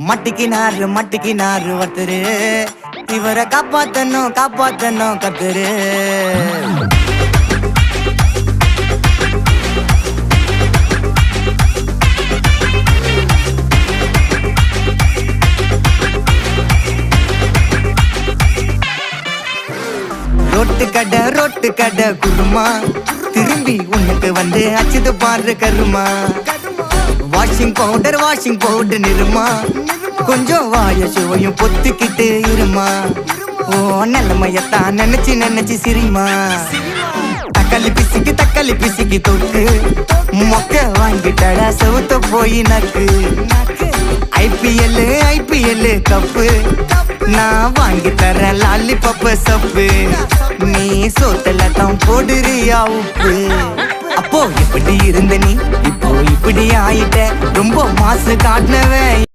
மட்டிக்கினாரு ஒருத்தரு இவரை காப்பாத்தணும் கத்துரு ரொட்டு கடை குருமா திரும்பி உனக்கு வந்து அச்சுது பாரு கருமா வாஷிங் பவுடர் நிறுமா கொஞ்சம் வாய சுவையும் பொத்துக்கிட்டு இருமா ஓ நிலைமையத்தான் நினைச்சு சிரிமா தக்காளி பிசிக்கி தொட்டு மொக்க வாங்கிட்டடா செவுத்த போய் நக்கு ஐபிஎல் கப்பு நான் வாங்கி தரேன் லாலிபப்பு சப்பு நீ சோத்தல தான் போடுறியா உப்பு அப்போ இப்படி இருந்த நீ இப்போ இப்படி ஆயிட்ட ரொம்ப மாசு காட்டினவன்